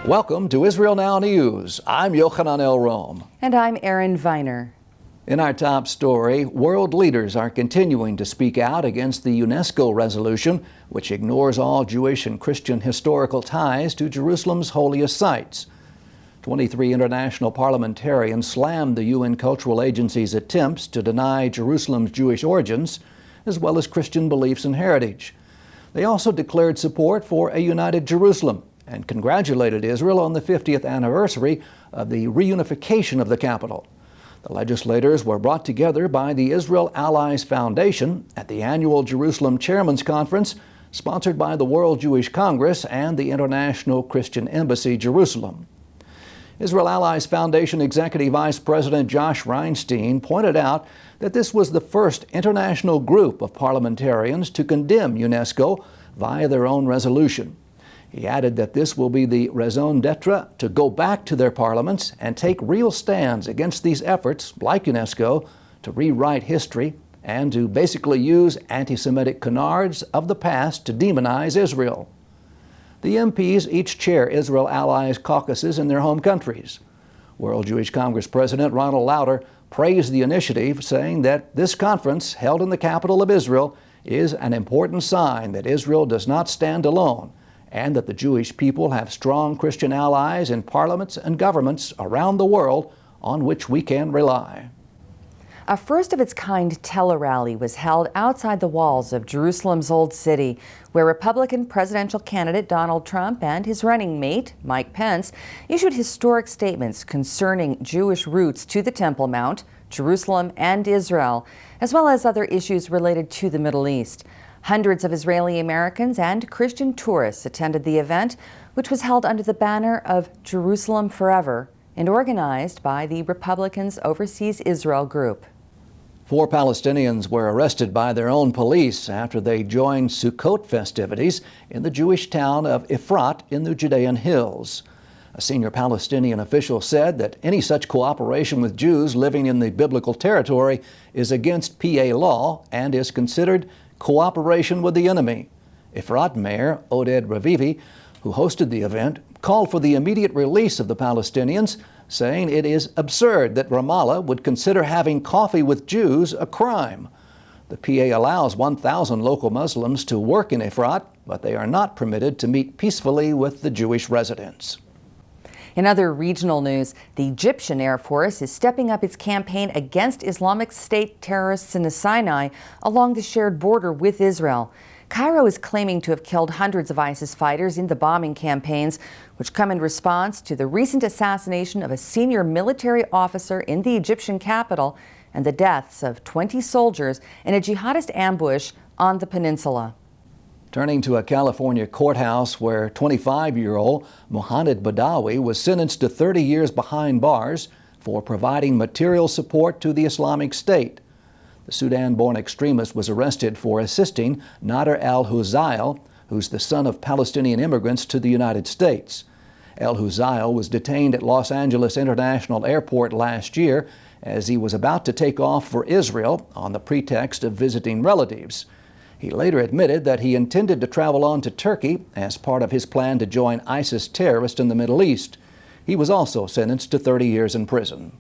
Welcome to Israel Now News. I'm Yochanan El Rom. And I'm Erin Viner. In our top story, world leaders are continuing to speak out against the UNESCO resolution, which ignores all Jewish and Christian historical ties to Jerusalem's holiest sites. 23 international parliamentarians slammed the UN Cultural Agency's attempts to deny Jerusalem's Jewish origins, as well as Christian beliefs and heritage. They also declared support for a united Jerusalem and congratulated Israel on the 50th anniversary of the reunification of the capital. The legislators were brought together by the Israel Allies Foundation at the annual Jerusalem Chairman's Conference, sponsored by the World Jewish Congress and the International Christian Embassy, Jerusalem. Israel Allies Foundation Executive Vice President Josh Reinstein pointed out that this was the first international group of parliamentarians to condemn UNESCO via their own resolution. He added that this will be the raison d'etre to go back to their parliaments and take real stands against these efforts, like UNESCO, to rewrite history and to basically use anti-Semitic canards of the past to demonize Israel. The MPs each chair Israel Allies caucuses in their home countries. World Jewish Congress President Ronald Lauder praised the initiative, saying that this conference, held in the capital of Israel, is an important sign that Israel does not stand alone, and that the Jewish people have strong Christian allies in parliaments and governments around the world on which we can rely. A first-of-its-kind tele-rally was held outside the walls of Jerusalem's Old City, where Republican presidential candidate Donald Trump and his running mate, Mike Pence, issued historic statements concerning Jewish roots to the Temple Mount, Jerusalem, and Israel, as well as other issues related to the Middle East. Hundreds of Israeli Americans and Christian tourists attended the event, which was held under the banner of Jerusalem Forever and organized by the Republicans' Overseas Israel Group. 4 Palestinians were arrested by their own police after they joined Sukkot festivities in the Jewish town of Efrat in the Judean hills. A senior Palestinian official said that any such cooperation with Jews living in the biblical territory is against PA law and is considered cooperation with the enemy. Efrat Mayor Oded Ravivi, who hosted the event, called for the immediate release of the Palestinians, saying it is absurd that Ramallah would consider having coffee with Jews a crime. The PA allows 1,000 local Muslims to work in Efrat, but they are not permitted to meet peacefully with the Jewish residents. In other regional news, the Egyptian Air Force is stepping up its campaign against Islamic State terrorists in the Sinai along the shared border with Israel. Cairo is claiming to have killed hundreds of ISIS fighters in the bombing campaigns, which come in response to the recent assassination of a senior military officer in the Egyptian capital and the deaths of 20 soldiers in a jihadist ambush on the peninsula. Turning to a California courthouse where 25-year-old Mohamed Badawi was sentenced to 30 years behind bars for providing material support to the Islamic State. The Sudan-born extremist was arrested for assisting Nader al-Huzail, who's the son of Palestinian immigrants to the United States. Al-Huzail was detained at Los Angeles International Airport last year as he was about to take off for Israel on the pretext of visiting relatives. He later admitted that he intended to travel on to Turkey as part of his plan to join ISIS terrorists in the Middle East. He was also sentenced to 30 years in prison.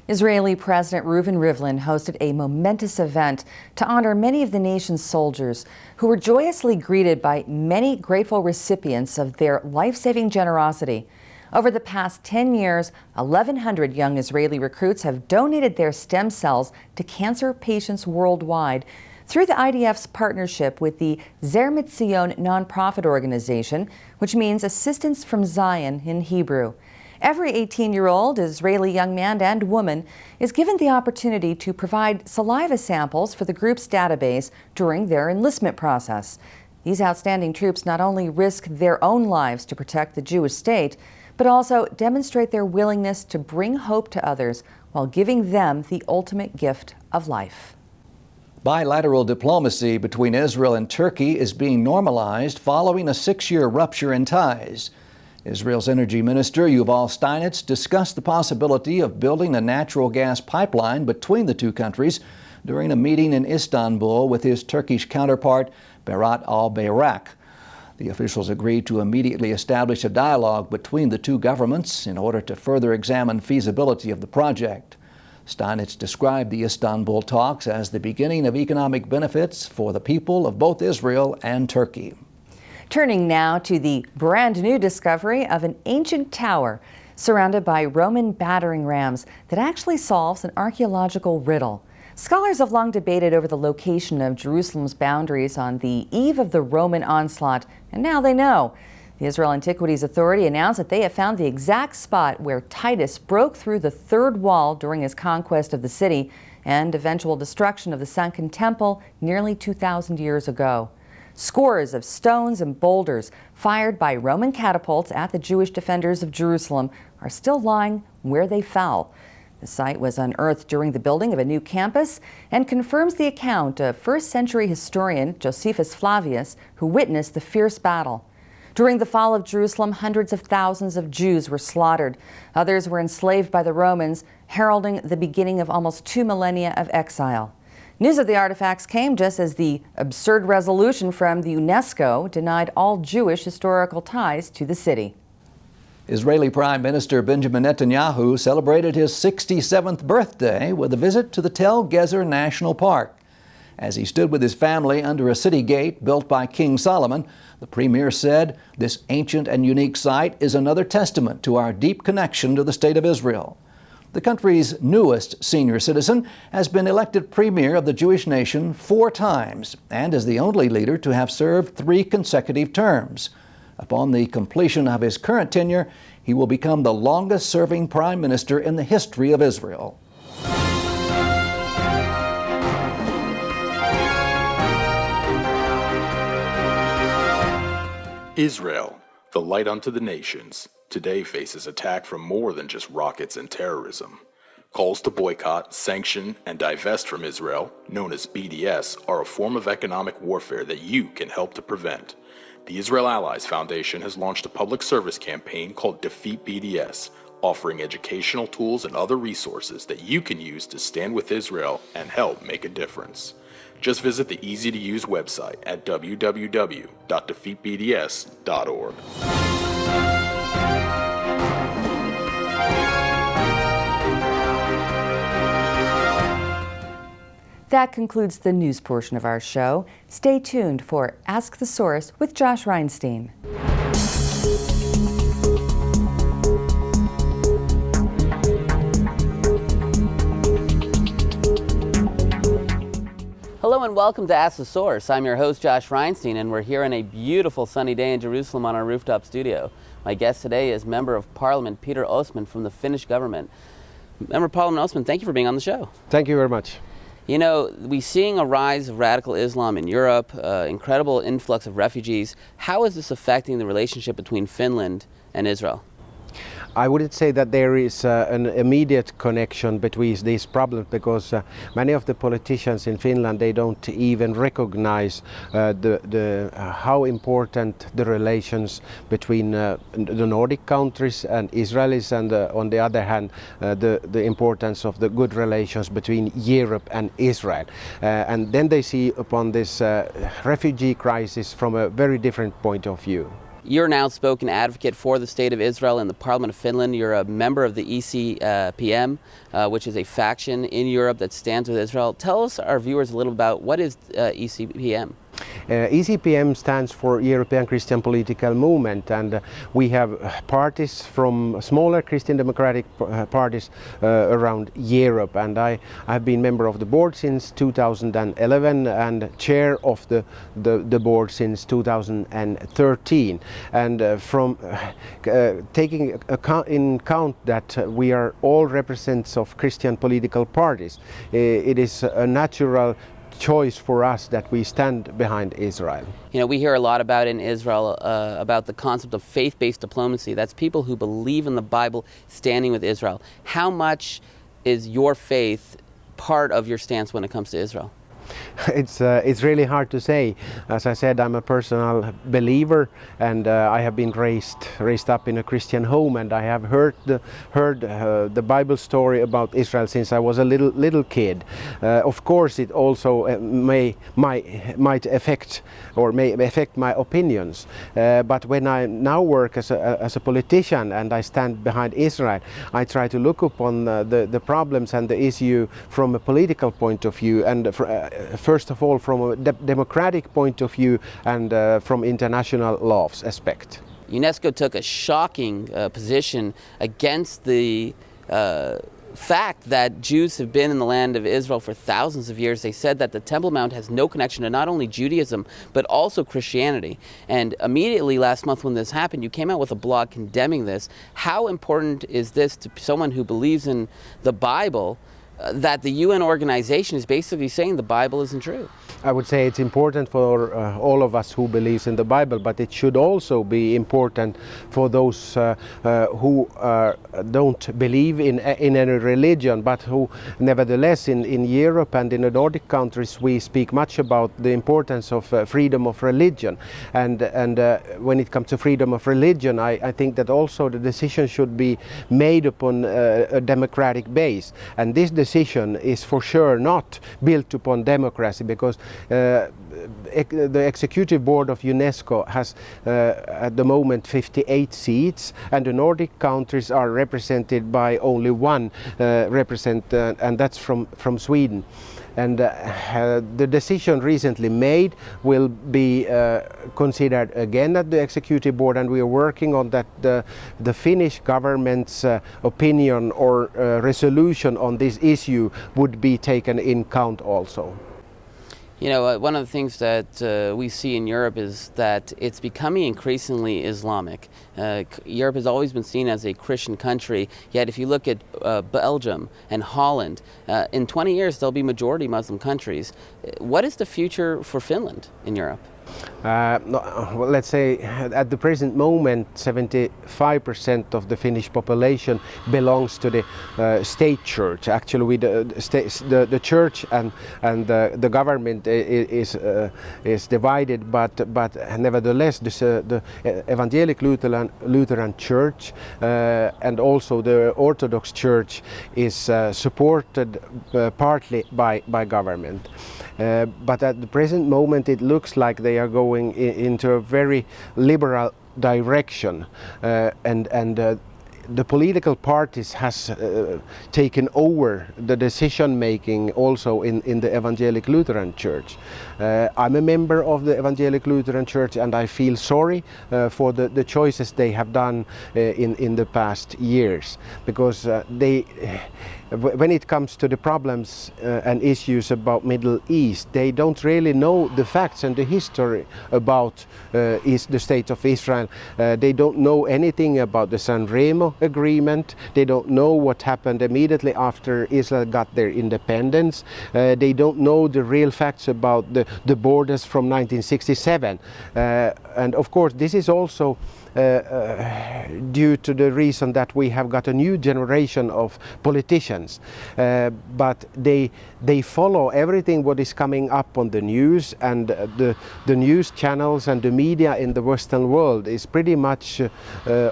Israeli President Reuven Rivlin hosted a momentous event to honor many of the nation's soldiers who were joyously greeted by many grateful recipients of their life-saving generosity. Over the past 10 years, 1,100 young Israeli recruits have donated their stem cells to cancer patients worldwide through the IDF's partnership with the Zer Mitzion nonprofit organization, which means Assistance from Zion in Hebrew. Every 18-year-old Israeli young man and woman is given the opportunity to provide saliva samples for the group's database during their enlistment process. These outstanding troops not only risk their own lives to protect the Jewish state, but also demonstrate their willingness to bring hope to others while giving them the ultimate gift of life. Bilateral diplomacy between Israel and Turkey is being normalized following a 6-year rupture in ties. Israel's Energy Minister Yuval Steinitz discussed the possibility of building a natural gas pipeline between the two countries during a meeting in Istanbul with his Turkish counterpart, Berat al-Bayrak. The The officials agreed to immediately establish a dialogue between the two governments in order to further examine feasibility of the project. Steinitz described the Istanbul talks as the beginning of economic benefits for the people of both Israel and Turkey. Turning now to the brand new discovery of an ancient tower surrounded by Roman battering rams that actually solves an archaeological riddle. Scholars have long debated over the location of Jerusalem's boundaries on the eve of the Roman onslaught, and now they know. The Israel Antiquities Authority announced that they have found the exact spot where Titus broke through the third wall during his conquest of the city and eventual destruction of the sunken temple nearly 2,000 years ago. Scores of stones and boulders fired by Roman catapults at the Jewish defenders of Jerusalem are still lying where they fell. The site was unearthed during the building of a new campus and confirms the account of first-century historian Josephus Flavius, who witnessed the fierce battle. During the fall of Jerusalem, hundreds of thousands of Jews were slaughtered. Others were enslaved by the Romans, heralding the beginning of almost 2 millennia of exile. News of the artifacts came just as the absurd resolution from the UNESCO denied all Jewish historical ties to the city. Israeli Prime Minister Benjamin Netanyahu celebrated his 67th birthday with a visit to the Tel Gezer National Park. As he stood with his family under a city gate built by King Solomon, the premier said, "This ancient and unique site is another testament to our deep connection to the State of Israel." The country's newest senior citizen has been elected premier of the Jewish nation 4 times and is the only leader to have served 3 consecutive terms. Upon the completion of his current tenure, he will become the longest-serving prime minister in the history of Israel. Israel, the light unto the nations, today faces attack from more than just rockets and terrorism. Calls to boycott, sanction, and divest from Israel, known as BDS, are a form of economic warfare that you can help to prevent. The Israel Allies Foundation has launched a public service campaign called Defeat BDS, offering educational tools and other resources that you can use to stand with Israel and help make a difference. Just visit the easy-to-use website at www.defeatbds.org. That concludes the news portion of our show. Stay tuned for Ask the Source with Josh Reinstein. Hello and welcome to Ask the Source. I'm your host, Josh Reinstein, and we're here on a beautiful sunny day in Jerusalem on our rooftop studio. My guest today is Member of Parliament Peter Osman from the Finnish government. Member of Parliament Osman, thank you for being on the show. Thank you very much. You know, we're seeing a rise of radical Islam in Europe, incredible influx of refugees. How is this affecting the relationship between Finland and Israel? I wouldn't say that there is an immediate connection between these problems, because many of the politicians in Finland, they don't even recognize how important the relations between the Nordic countries and Israelis, and on the other hand the importance of the good relations between Europe and Israel. And then they see upon this refugee crisis from a very different point of view. You're an outspoken advocate for the State of Israel in the Parliament of Finland. You're a member of the ECPM, which is a faction in Europe that stands with Israel. Tell us, our viewers, a little about what is ECPM. ECPM stands for European Christian Political Movement, and we have parties from smaller Christian democratic parties around Europe, and I have been member of the board since 2011 and chair of the board since 2013. And from taking in count that we are all representatives of Christian political parties, it is a natural choice for us that we stand behind Israel. You know, we hear a lot about in Israel about the concept of faith-based diplomacy. That's people who believe in the Bible standing with Israel. How much is your faith part of your stance when it comes to Israel? It's really hard to say. As I said, I'm a personal believer, and I have been raised up in a Christian home, and I have heard the Bible story about Israel since I was a little kid. Of course, it also might affect my opinions. But when I now work as a politician and I stand behind Israel, I try to look upon the problems and the issue from a political point of view, and first of all from a democratic point of view, and from international law's aspect. UNESCO took a shocking position against the fact that Jews have been in the land of Israel for thousands of years. They said that the Temple Mount has no connection to not only Judaism, but also Christianity. And immediately last month when this happened, you came out with a blog condemning this. How important is this to someone who believes in the Bible, that the UN organization is basically saying the Bible isn't true? I would say it's important for all of us who believes in the Bible, but it should also be important for those who don't believe in any religion, but who nevertheless in Europe and in the Nordic countries we speak much about the importance of freedom of religion. And when it comes to freedom of religion, I think that also the decision should be made upon a democratic base. And this decision is for sure not built upon democracy, because the executive board of UNESCO has at the moment 58 seats, and the Nordic countries are represented by only one and that's from Sweden. And the decision recently made will be considered again at the executive board, and we are working on that the Finnish government's opinion or resolution on this issue would be taken in count also. You know, one of the things that we see in Europe is that it's becoming increasingly Islamic. Europe has always been seen as a Christian country, yet if you look at Belgium and Holland, in 20 years they'll be majority Muslim countries. What is the future for Finland in Europe? Well, let's say at the present moment 75% of the Finnish population belongs to the state church. Actually, the church and the government is divided, but nevertheless the Evangelical Lutheran Church and also the Orthodox Church is supported partly by government. But at the present moment it looks like they are going into a very liberal direction, and the political parties has taken over the decision making also in the Evangelical Lutheran Church. I'm a member of the Evangelical Lutheran Church, and I feel sorry for the choices they have done in the past years, because when it comes to the problems and issues about Middle East, they don't really know the facts and the history about the state of Israel. They don't know anything about the San Remo agreement. They don't know what happened immediately after Israel got their independence. They don't know the real facts about the borders from 1967. And of course this is also due to the reason that we have got a new generation of politicians, but they follow everything what is coming up on the news, and the news channels and the media in the Western world is pretty much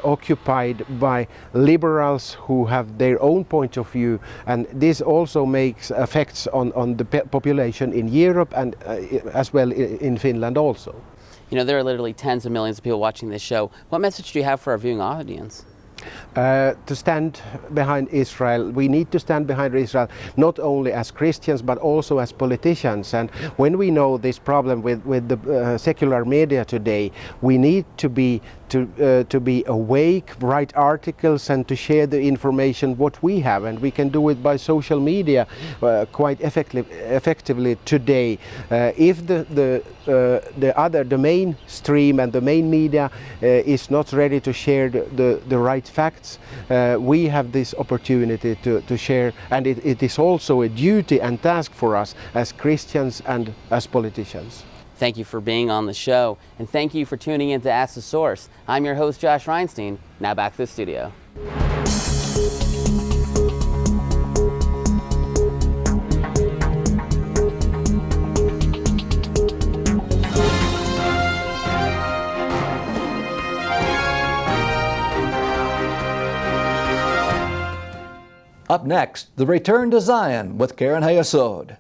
occupied by liberals who have their own point of view, and this also makes effects on the population in Europe and as well in Finland also. You know, there are literally tens of millions of people watching this show. What message do you have for our viewing audience? To stand behind Israel, we need to stand behind Israel not only as Christians but also as politicians. And when we know this problem with the secular media today, we need to be awake, write articles, and to share the information what we have, and we can do it by social media quite effectively today. If the mainstream and the main media is not ready to share the right facts, we have this opportunity to share, and it is also a duty and task for us as Christians and as politicians. Thank you for being on the show, and thank you for tuning in to Ask the Source. I'm your host, Josh Reinstein. Now back to the studio. Up next, the return to Zion with Karen Hayesod.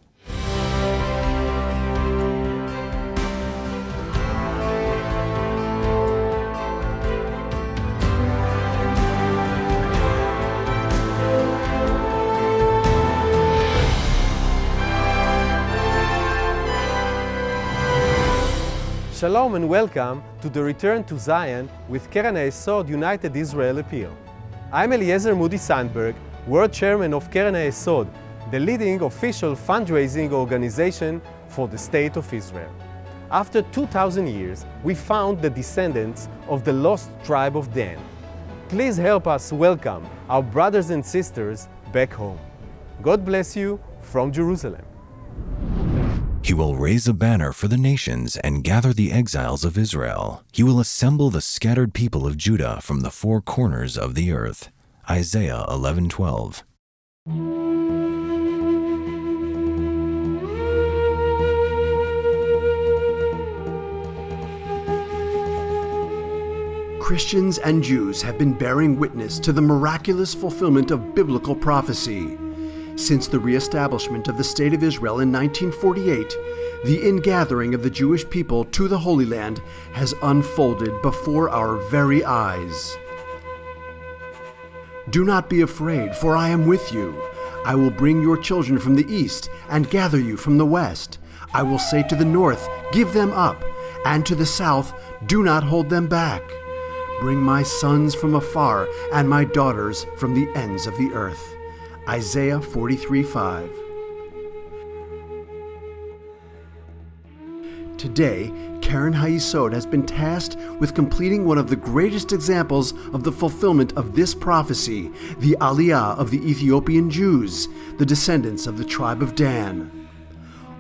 Shalom and welcome to the Return to Zion with Keren Hayesod United Israel Appeal. I'm Eliezer Moody Sandberg, World Chairman of Keren Hayesod, the leading official fundraising organization for the State of Israel. After 2,000 years, we found the descendants of the lost tribe of Dan. Please help us welcome our brothers and sisters back home. God bless you from Jerusalem. He will raise a banner for the nations and gather the exiles of Israel. He will assemble the scattered people of Judah from the four corners of the earth. Isaiah 11:12. Christians and Jews have been bearing witness to the miraculous fulfillment of biblical prophecy. Since the reestablishment of the State of Israel in 1948, the ingathering of the Jewish people to the Holy Land has unfolded before our very eyes. Do not be afraid, for I am with you. I will bring your children from the east and gather you from the west. I will say to the north, give them up, and to the south, do not hold them back. Bring my sons from afar and my daughters from the ends of the earth. Isaiah 43:5. Today, Keren Hayesod has been tasked with completing one of the greatest examples of the fulfillment of this prophecy, the Aliyah of the Ethiopian Jews, the descendants of the tribe of Dan.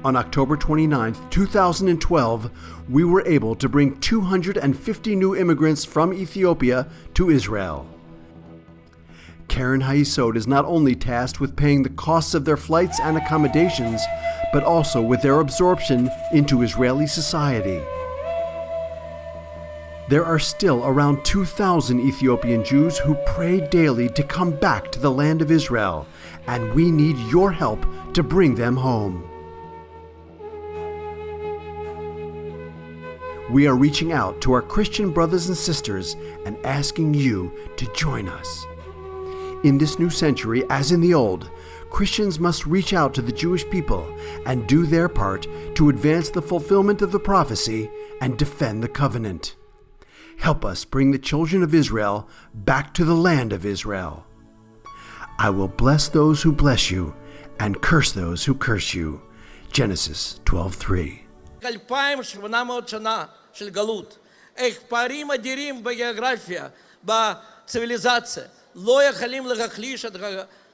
On October 29, 2012, we were able to bring 250 new immigrants from Ethiopia to Israel. Keren Hayesod is not only tasked with paying the costs of their flights and accommodations, but also with their absorption into Israeli society. There are still around 2,000 Ethiopian Jews who pray daily to come back to the land of Israel, and we need your help to bring them home. We are reaching out to our Christian brothers and sisters and asking you to join us. In this new century, as in the old, Christians must reach out to the Jewish people and do their part to advance the fulfillment of the prophecy and defend the covenant. Help us bring the children of Israel back to the land of Israel. I will bless those who bless you and curse those who curse you. Genesis 12:3. 2,800 שנה של גלות. איך פערים אדירים בגיאוגרפיה, בציוויליזציה, לא יכולים להחליש את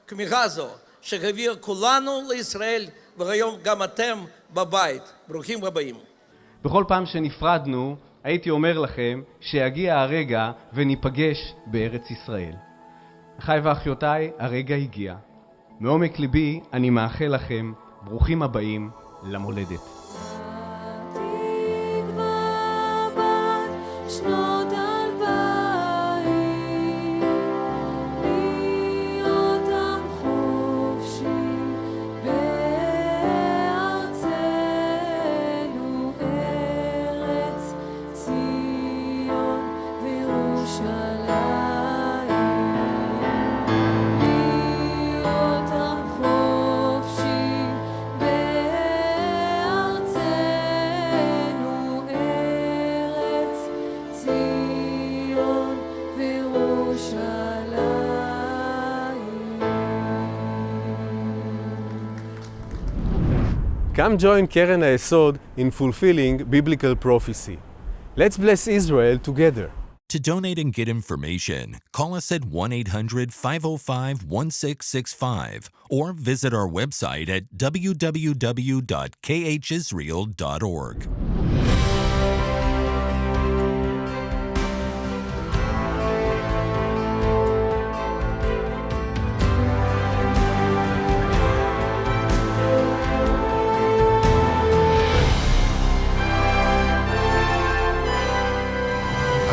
הכמיהה הזו, שהביאה כולנו לישראל, והיום גם אתם בבית. ברוכים הבאים. בכל פעם שנפרדנו, הייתי אומר לכם שיגיע הרגע וניפגש בארץ ישראל. אחיי ואחיותיי, הרגע הגיע. מעומק ליבי אני מאחל לכם ברוכים הבאים למולדת. Come join Keren Hayesod in fulfilling biblical prophecy. Let's bless Israel together. To donate and get information, call us at 1-800-505-1665 or visit our website at www.khisrael.org.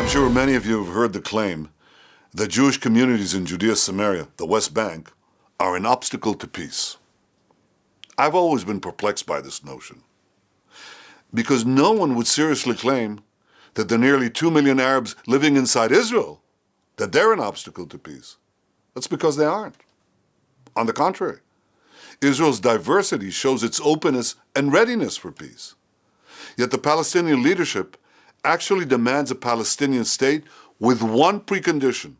I'm sure many of you have heard the claim that Jewish communities in Judea, Samaria, the West Bank, are an obstacle to peace. I've always been perplexed by this notion, because no one would seriously claim that the nearly 2 million Arabs living inside Israel, that they're an obstacle to peace. That's because they aren't. On the contrary, Israel's diversity shows its openness and readiness for peace. Yet the Palestinian leadership actually demands a Palestinian state with one precondition: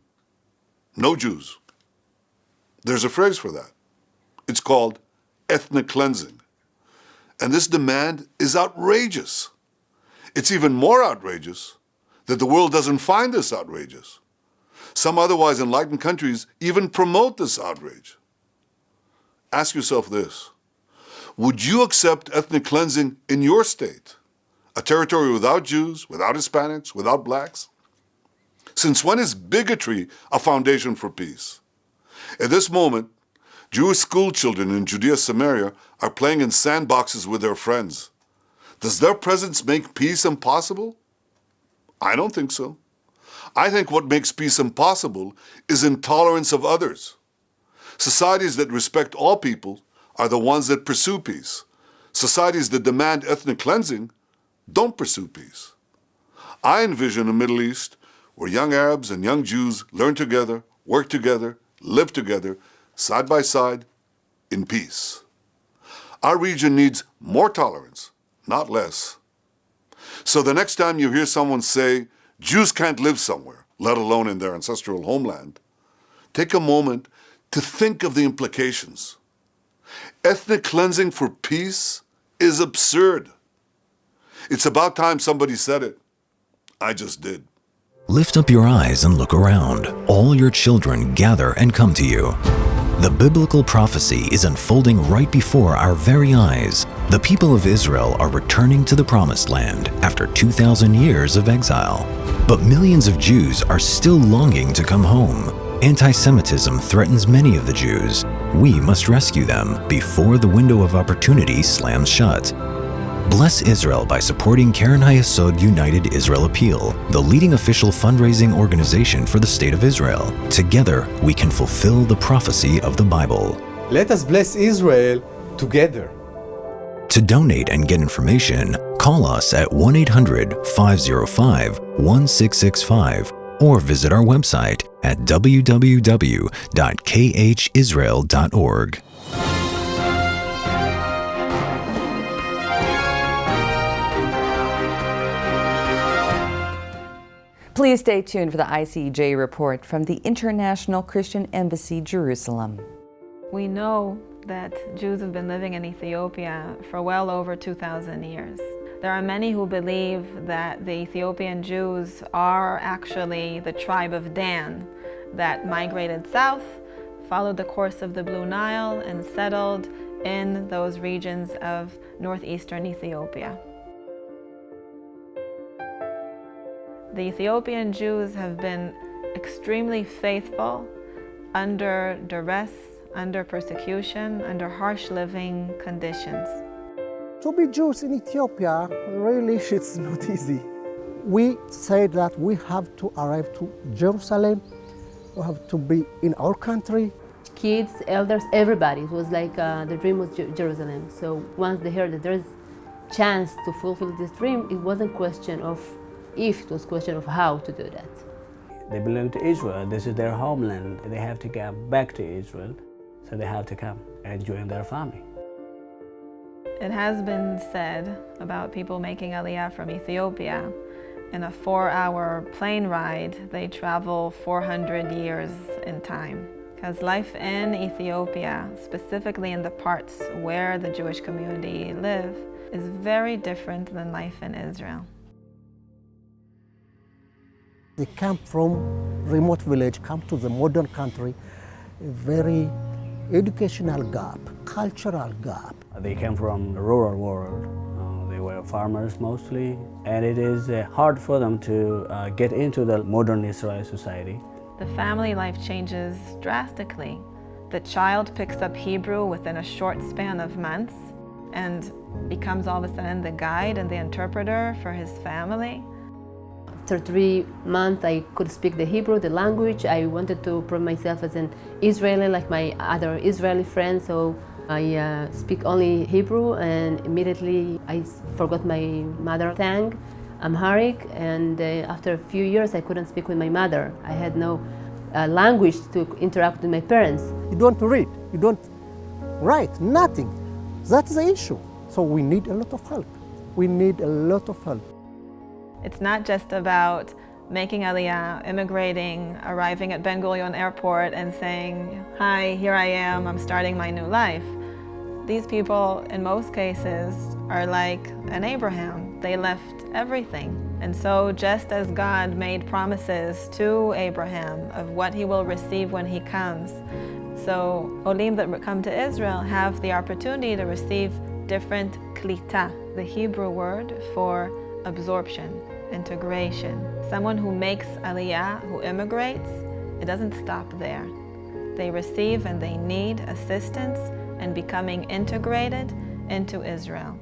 no Jews. There's a phrase for that. It's called ethnic cleansing. And this demand is outrageous. It's even more outrageous that the world doesn't find this outrageous. Some otherwise enlightened countries even promote this outrage. Ask yourself this: would you accept ethnic cleansing in your state, a territory without Jews, without Hispanics, without blacks? Since when is bigotry a foundation for peace? At this moment, Jewish school children in Judea Samaria are playing in sandboxes with their friends. Does their presence make peace impossible? I don't think so. I think what makes peace impossible is intolerance of others. Societies that respect all people are the ones that pursue peace. Societies that demand ethnic cleansing don't pursue peace. I envision a Middle East where young Arabs and young Jews learn together, work together, live together, side by side, in peace. Our region needs more tolerance, not less. So the next time you hear someone say, Jews can't live somewhere, let alone in their ancestral homeland, take a moment to think of the implications. Ethnic cleansing for peace is absurd. It's about time somebody said it. I just did. Lift up your eyes and look around. All your children gather and come to you. The biblical prophecy is unfolding right before our very eyes. The people of Israel are returning to the Promised Land after 2,000 years of exile. But millions of Jews are still longing to come home. Anti-Semitism threatens many of the Jews. We must rescue them before the window of opportunity slams shut. Bless Israel by supporting Keren HaYesod United Israel Appeal, the leading official fundraising organization for the State of Israel. Together, we can fulfill the prophecy of the Bible. Let us bless Israel together. To donate and get information, call us at 1-800-505-1665 or visit our website at www.khisrael.org. Please stay tuned for the ICEJ report from the International Christian Embassy, Jerusalem. We know that Jews have been living in Ethiopia for well over 2,000 years. There are many who believe that the Ethiopian Jews are actually the tribe of Dan that migrated south, followed the course of the Blue Nile, and settled in those regions of northeastern Ethiopia. The Ethiopian Jews have been extremely faithful under duress, under persecution, under harsh living conditions. To be Jews in Ethiopia, really, it's not easy. We say that we have to arrive to Jerusalem, we have to be in our country. Kids, elders, everybody. It was like the dream was Jerusalem. So once they heard that there's chance to fulfill this dream, it wasn't a question of if, it was a question of how to do that. They belong to Israel. This is their homeland. They have to come back to Israel, so they have to come and join their family. It has been said about people making Aliyah from Ethiopia. In a 4-hour plane ride, they travel 400 years in time. Because life in Ethiopia, specifically in the parts where the Jewish community live, is very different than life in Israel. They come from remote village, come to the modern country, a very educational gap, cultural gap. They came from the rural world. They were farmers mostly, and it is hard for them to get into the modern Israeli society. The family life changes drastically. The child picks up Hebrew within a short span of months and becomes all of a sudden the guide and the interpreter for his family. After 3 months, I could speak the Hebrew, the language. I wanted to prove myself as an Israeli like my other Israeli friends, so I speak only Hebrew, and immediately I forgot my mother tongue, Amharic, and after a few years I couldn't speak with my mother. I had no language to interact with my parents. You don't read, you don't write, nothing. That's the issue. So we need a lot of help. We need a lot of help. It's not just about making Aliyah, immigrating, arriving at Ben Gurion Airport and saying, hi, here I am, I'm starting my new life. These people, in most cases, are like an Abraham. They left everything. And so just as God made promises to Abraham of what he will receive when he comes, so Olim that come to Israel have the opportunity to receive different klita, the Hebrew word for absorption, integration. Someone who makes Aliyah, who immigrates, it doesn't stop there. They receive and they need assistance in becoming integrated into Israel.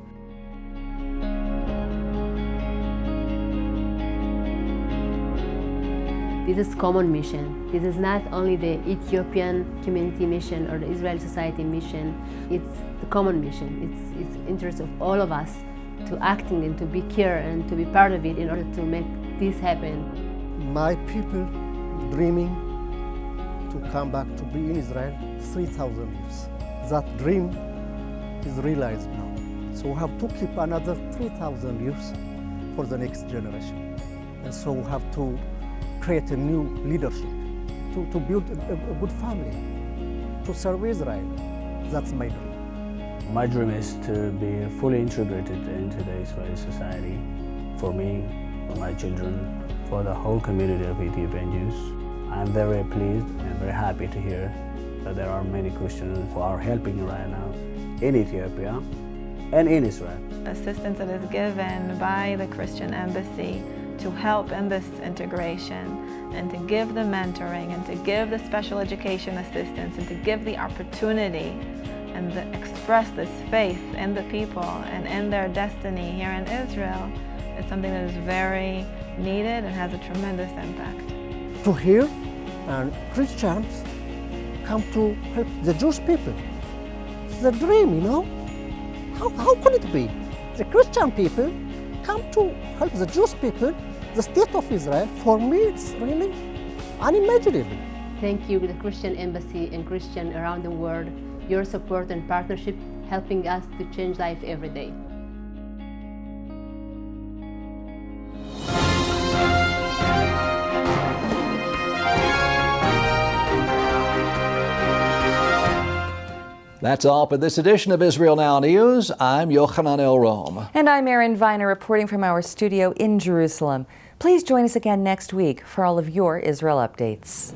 This is common mission. This is not only the Ethiopian community mission or the Israeli society mission, it's the common mission. It's interest of all of us to acting and to be care and to be part of it in order to make this happen. My people dreaming to come back to be in Israel 3,000 years. That dream is realized now. So we have to keep another 3,000 years for the next generation. And so we have to create a new leadership, to build a good family, to serve Israel. That's my dream. My dream is to be fully integrated into the Israeli society, for me, for my children, for the whole community of Ethiopian Jews. I'm very pleased and very happy to hear that there are many Christians who are helping right now in Ethiopia and in Israel. Assistance that is given by the Christian embassy to help in this integration and to give the mentoring and to give the special education assistance and to give the opportunity and to express this faith in the people and in their destiny here in Israel is something that is very needed and has a tremendous impact. To hear and Christians come to help the Jewish people. It's a dream, you know? How could it be? The Christian people come to help the Jewish people, the state of Israel. For me, it's really unimaginable. Thank you, the Christian Embassy and Christians around the world, your support and partnership helping us to change life every day. That's all for this edition of Israel Now News. I'm Yochanan El-Rom. And I'm Erin Viner reporting from our studio in Jerusalem. Please join us again next week for all of your Israel updates.